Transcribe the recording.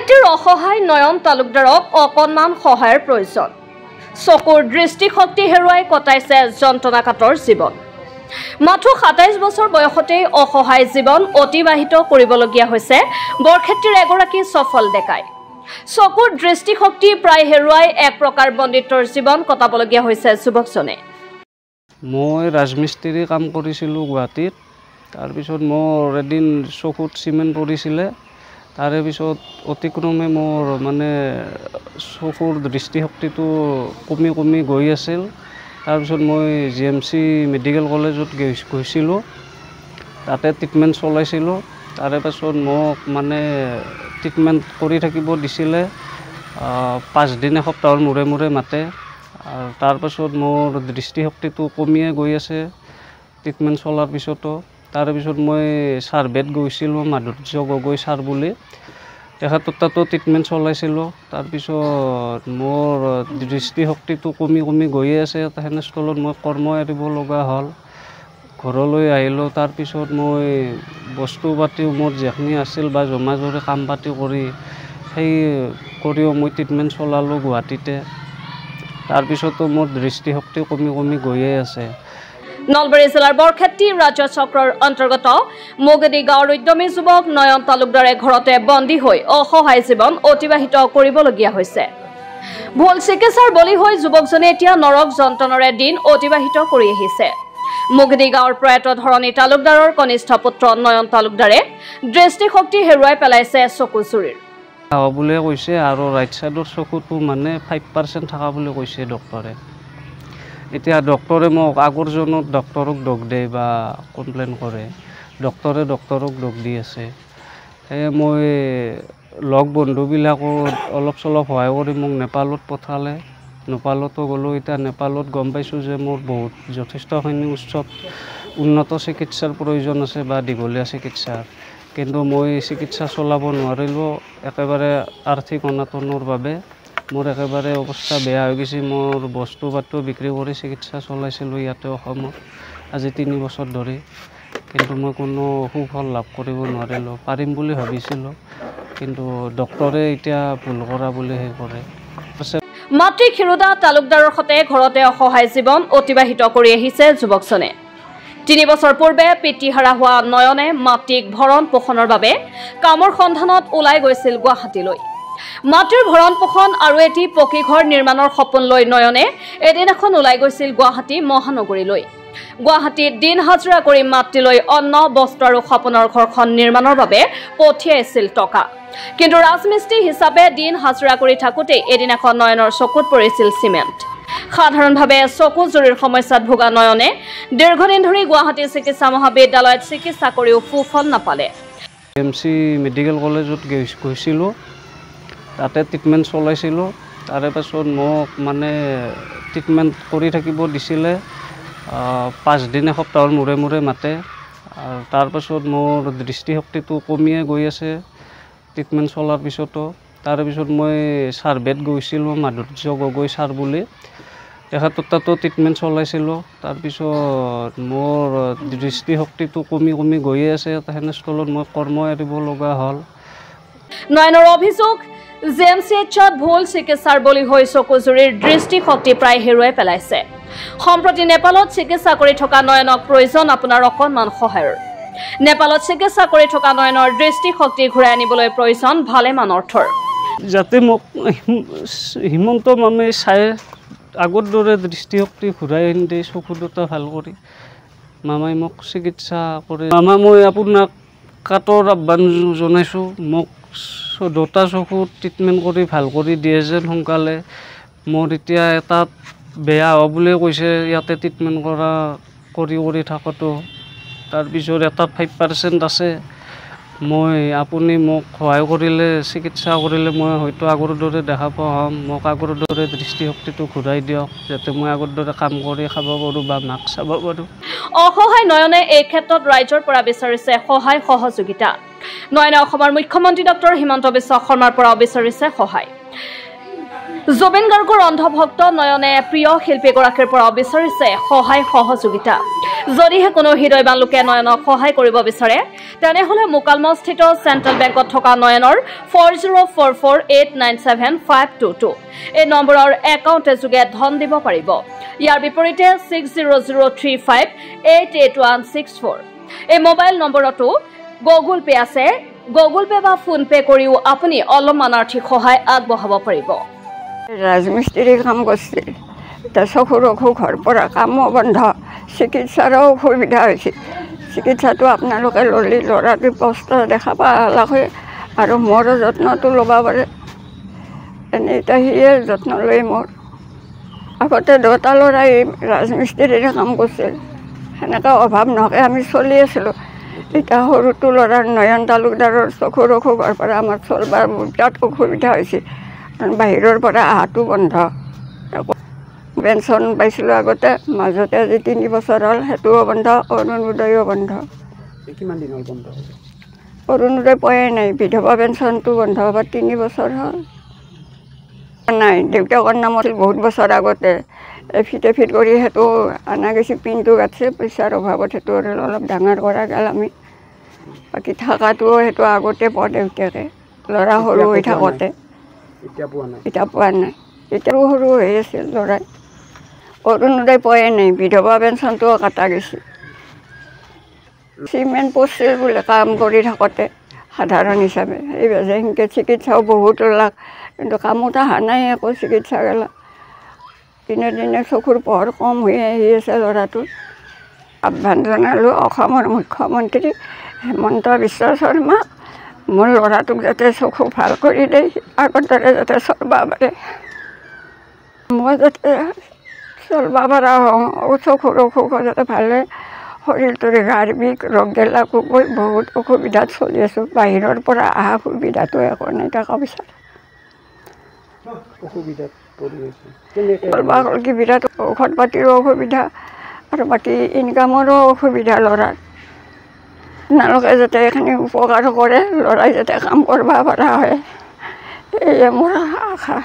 বৰক্ষেত্ৰীৰ অসহায় নয়ন তালুকদাৰক অকণমান সহায়ৰ প্ৰয়োজন। চকুৰ দৃষ্টিশক্তি হেৰুৱাই কটাইছে যন্ত্ৰণাকাতৰ জীৱন। মাত্ৰ ২৭ বছৰ বয়সতেই অসহায় জীৱন অতিবাহিত কৰিবলগীয়া হৈছে বৰক্ষেত্ৰীৰ এগৰাকী সফল ডেকাই। চকুৰ দৃষ্টিশক্তি প্ৰায় হেৰুৱাই এক প্ৰকাৰ বন্দিত্বৰ জীৱন কটাবলগীয়া হৈছে যুৱকজনে। মই ৰাজমিস্ত্ৰী কাম কৰিছিলোঁ গুৱাহাটীত। তাৰপিছত মোৰ এদিন চকুত চিমেণ্ট পৰিছিলে। তাৰে পিছত অতিক্ৰমে মোৰ চকুৰ দৃষ্টিশক্তিটো কমি কমি গৈ আছিল। তাৰপিছত মই GMC মেডিকেল কলেজত গৈছিলোঁ, তাতে ট্ৰিটমেণ্ট চলাইছিলোঁ। তাৰে পাছত মোক ট্ৰিটমেণ্ট কৰি থাকিব দিছিলে, 5 দিন এসপ্তাহৰ মূৰে মূৰে মাতে। আৰু তাৰপাছত মোৰ দৃষ্টিশক্তিটো কমিয়ে গৈ আছে ট্ৰিটমেণ্ট চলাৰ পিছতো। তাৰপিছত মই ছাৰ্ভেত গৈছিলোঁ, মাধুৰ্য গগৈ ছাৰ বুলি, তেখেতৰ তাতো ট্ৰিটমেণ্ট চলাইছিলোঁ। তাৰপিছত মোৰ দৃষ্টিশক্তিটো কমি কমি গৈয়ে আছে। তেনেস্থলত মই কৰ্ম এৰিব লগা হ'ল, ঘৰলৈ আহিলোঁ। তাৰপিছত মই বস্তু পাতিও মোৰ যিখিনি আছিল বা জমা জৰি কাম পাতি কৰি সেই কৰিও মই ট্ৰিটমেণ্ট চলালোঁ গুৱাহাটীতে। তাৰপিছতো মোৰ দৃষ্টিশক্তি কমি কমি গৈয়ে আছে। নলবাৰী জিলাৰ বৰক্ষেত্ৰী ৰাজ্য চক্ৰৰ অন্তৰ্গত মোগেদি গাঁৱৰ উদ্যমী যুৱক নয়ন তালুকদাৰে ঘৰতে বন্দী হৈ অসহায় জীৱন অতিবাহিত কৰিবলগীয়া হৈছে। ভুল চিকিৎসাৰ বলি হৈ যুৱকজনে এতিয়া নৰক যন্ত্ৰণাৰে দিন অতিবাহিত কৰি আহিছে। মোগেদি গাঁৱৰ প্ৰয়াত ধৰণী তালুকদাৰৰ কনিষ্ঠ পুত্ৰ নয়ন তালুকদাৰে দৃষ্টিশক্তি হেৰুৱাই পেলাইছে চকুজুৰিৰ। বুলিয়ে কৈছে, আৰু ৰাইট চাইডৰ চকুটো 5% থকা বুলি কৈছে ডক্টৰে। এতিয়া ডক্টৰে মোক আগৰজনত ডক্টৰক দোষ দিয়ে বা কমপ্লেইন কৰে, ডক্টৰে ডক্টৰক দোষ দি আছে। সেয়ে মই লগ বন্ধুবিলাকো অলপ চলপ সহায় কৰি মোক নেপালত পঠালে। নেপালতো গ'লোঁ। এতিয়া নেপালত গম পাইছোঁ যে মোৰ যথেষ্টখিনি উন্নত চিকিৎসাৰ প্ৰয়োজন আছে বা দীঘলীয়া চিকিৎসাৰ, কিন্তু মই চিকিৎসা চলাব নোৱাৰিলোঁ একেবাৰে আৰ্থিক অনাটনৰ বাবে। মোৰ একেবাৰে অৱস্থা বেয়া হৈ গৈছে। মোৰ বস্তু পাতিও বিক্ৰী কৰি চিকিৎসা চলাইছিলোঁ ইয়াতে অসমত আজি 3 বছৰ ধৰি, কিন্তু মই কোনো সুফল লাভ কৰিব নোৱাৰিলোঁ। পাৰিম বুলি ভাবিছিলোঁ, কিন্তু ডক্টৰে এতিয়া ভুল কৰা বুলি কৰে। মাতৃ ক্ষীৰোদা তালুকদাৰৰ সৈতে ঘৰতে অসহায় জীৱন অতিবাহিত কৰি আহিছে যুৱকজনে। 3 বছৰ পূৰ্বে পিতৃহাৰা হোৱা নয়নে মাতৃক ভৰণ পোষণৰ বাবে কামৰ সন্ধানত ওলাই গৈছিল গুৱাহাটীলৈ। মাতৃৰ ভৰণ পোষণ আৰু এটি পকী ঘৰ নিৰ্মাণৰ সপোন লৈ নয়নে এদিনাখন ওলাই গৈছিল গুৱাহাটী মহানগৰীলৈ। গুৱাহাটীত দিন হাজিৰা কৰি মাতৃলৈ অন্ন, বস্ত্ৰ আৰু সপোনৰ ঘৰখন নিৰ্মাণৰ বাবে পঠিয়াইছিল টকা। কিন্তু ৰাজমিস্ত্ৰী হিচাপে দিন হাজিৰা কৰি থাকোঁতে এদিনাখন নয়নৰ চকুত পৰিছিল চিমেণ্ট। সাধাৰণভাৱে চকুজুৰিৰ সমস্যাত ভোগা নয়নে দীৰ্ঘদিন ধৰি গুৱাহাটী চিকিৎসা মহাবিদ্যালয়ত চিকিৎসা কৰিও সুফল নাপালে। GMC মেডিকেল কলেজত গৈছিলোঁ, তাতে ট্ৰিটমেণ্ট চলাইছিলোঁ। তাৰে পাছত মোক ট্ৰিটমেণ্ট কৰি থাকিব দিছিলে, 5 দিন এসপ্তাহৰ মূৰে মূৰে মাতে। আৰু তাৰপাছত মোৰ দৃষ্টিশক্তিটো কমিয়ে গৈ আছে ট্ৰিটমেণ্ট চলাৰ পিছতো। তাৰপিছত মই ছাৰ্ভেত গৈছিলোঁ, মাধুৰ্য গগৈ ছাৰ বুলি, তেখেতৰ তাতো ট্ৰিটমেণ্ট চলাইছিলোঁ। তাৰপিছত মোৰ দৃষ্টিশক্তিটো কমি কমি গৈয়ে আছে। তেনেস্থলত মই কৰ্ম এৰিব লগা হ'ল। নয়নৰ অভিযোগ, GMCHত ভুল চিকিৎসাৰ বলি হৈ চকুজুৰিৰ দৃষ্টিশক্তি প্ৰায় হেৰুৱাই পেলাইছে। সম্প্ৰতি নেপালত চিকিৎসা কৰি থকা নয়নক প্ৰয়োজন আপোনাৰ অকণমান সহায়ৰ। নেপালত চিকিৎসা কৰি থকা নয়নৰ দৃষ্টিশক্তি ঘূৰাই আনিবলৈ প্ৰয়োজন ভালেমান অৰ্থৰ। যাতে মোক হিমন্ত মামে চাই আগৰ দৰে দৃষ্টিশক্তি ঘূৰাই আনি দিয়ে, চকু দুটা ভাল কৰি মামাই মোক চিকিৎসা কৰে। মামা, মই আপোনাক কাটৰ আহ্বান জনাইছোঁ, মোক 2টা চকুত ট্ৰিটমেণ্ট কৰি ভাল কৰি দিয়ে যেন সোনকালে। মোৰ এতিয়া এটাত বেয়া হোৱা বুলিয়ে কৈছে, ইয়াতে ট্ৰিটমেণ্ট কৰি থাকোঁতো। তাৰপিছত এটাত 5% আছে। আপুনি মোক সহায় কৰিলে, চিকিৎসা কৰিলে মই হয়তো আগৰ দৰে দেখা পোৱা হ'ম। মোক আগৰ দৰে দৃষ্টিশক্তিটো ঘূৰাই দিয়ক, যাতে মই আগৰ দৰে কাম কৰি খাব পাৰোঁ বা মাক চাব পাৰোঁ। অসহায় নয়নে এই ক্ষেত্ৰত ৰাইজৰ পৰা বিচাৰিছে সহায় সহযোগিতা। নয়নে অসমৰ মুখ্যমন্ত্ৰী ডক্টৰ হিমন্ত বিশ্ব শৰ্মাৰ পৰাও বিচাৰিছে সহায়। জুবিন গাৰ্গৰ অন্ধভক্ত নয়নে প্ৰিয় শিল্পীগৰাকীৰ পৰা বিচাৰিছে সহায় সহযোগিতা। যদিহে কোনো হৃদয়বান লোকে নয়নক সহায় কৰিব বিচাৰে তেনেহলে মুকালমস্থিত চেণ্ট্ৰেল বেংকত থকা নয়নৰ 4044897522 এই নম্বৰৰ একাউণ্টে যোগে ধন দিব পাৰিব। ইয়াৰ বিপৰীতে 6003588164 এই মোবাইল নম্বৰতো গুগল পে আছে। গুগল পে বা ফোন পে কৰিও আপুনি অলপমান আৰ্থিক সহায় আগবঢ়াব পাৰিব। ৰাজমিস্ত্ৰী কাম কৰিছিল, এতিয়া চকুৰ অসুখ হোৱাৰ পৰা কামো বন্ধ, চিকিৎসাৰো অসুবিধা হৈছে। চিকিৎসাটো আপোনালোকে ল'লে ল'ৰাটো স্পষ্ট দেখা পালাকৈ আৰু মোৰো যত্নটো ল'ব পাৰে। এনেই এতিয়া সিয়ে যত্ন লৈ মোৰ। আগতে দুটা ল'ৰাই ৰাজমিস্ত্ৰীৰে কাম কৰিছিল, সেনেকৈ অভাৱ নোহোৱাকৈ আমি চলি আছিলোঁ। এতিয়া সৰুটো ল'ৰাৰ নয়ন তালুকদাৰৰ চকুৰ অসুখ হোৱাৰ পৰা আমাৰ চলবাৰ বিৰাট অসুবিধা হৈছে। বাহিৰৰ পৰা অহাটো বন্ধ। পেঞ্চন পাইছিলোঁ আগতে, মাজতে আজি 3 বছৰ হ'ল সেইটোও বন্ধ, অৰুণোদয়ো বন্ধ। অৰুণোদয় পোৱাই নাই, বিধৱা পেঞ্চনটো বন্ধ হ'ব 3 বছৰ হ'ল। নাই, দেউতাকৰ নামত বহুত বছৰ আগতে এফিডেভিট কৰি সেইটো অনা গৈছে, পিনটো কাটছে, পইচাৰ অভাৱত সেইটো অলপ ডাঙৰ কৰা গ'ল আমি। বাকী থকাটোও সেইটো আগতে পোৱা দেউতাকে, ল'ৰা সৰু হৈ থাকোঁতে। এতিয়া পোৱা নাই, এতিয়াও সৰু হৈ আছিল ল'ৰাই। অৰুণোদয় পোৱাই নাই, বিধৱা পেঞ্চনটোও কটা গৈছে। চিমেণ্ট পচিল বোলে কাম কৰি থাকোঁতে সাধাৰণ হিচাপে, সেইবাবে সেনেকৈ চিকিৎসাও বহুত লাগ, কিন্তু কামত অহা নাই একো চিকিৎসা গেলা। দিনে দিনে চকুৰ পোহৰ কম হৈ আহি আছে ল'ৰাটোৰ। আহ্বান জনালোঁ অসমৰ মুখ্যমন্ত্ৰী হিমন্ত বিশ্ব শৰ্মাক, মোৰ ল'ৰাটোক যাতে চকু ভাল কৰি দিয়ে, আগৰ দৰে যাতে চলিব পাৰে, মই যাতে চলিব পৰা হওঁ, চকুৰ অসুখ যাতে ভালে, শৰীৰটোৰ গাৰ বিষ ৰোগ গেলাকো গৈ বহুত অসুবিধাত চলি আছোঁ। বাহিৰৰ পৰা অহা সুবিধাটো একো নাই, টকা পইচা কি বিৰাট ঔষধ পাতিৰো অসুবিধা আৰু বাকী ইনকামৰো অসুবিধা ল'ৰাৰ। আপোনালোকে যাতে এইখিনি উপকাৰ কৰে, ল'ৰাই যাতে কাম কৰিব পৰা হয়, এয়ে মোৰ আশা।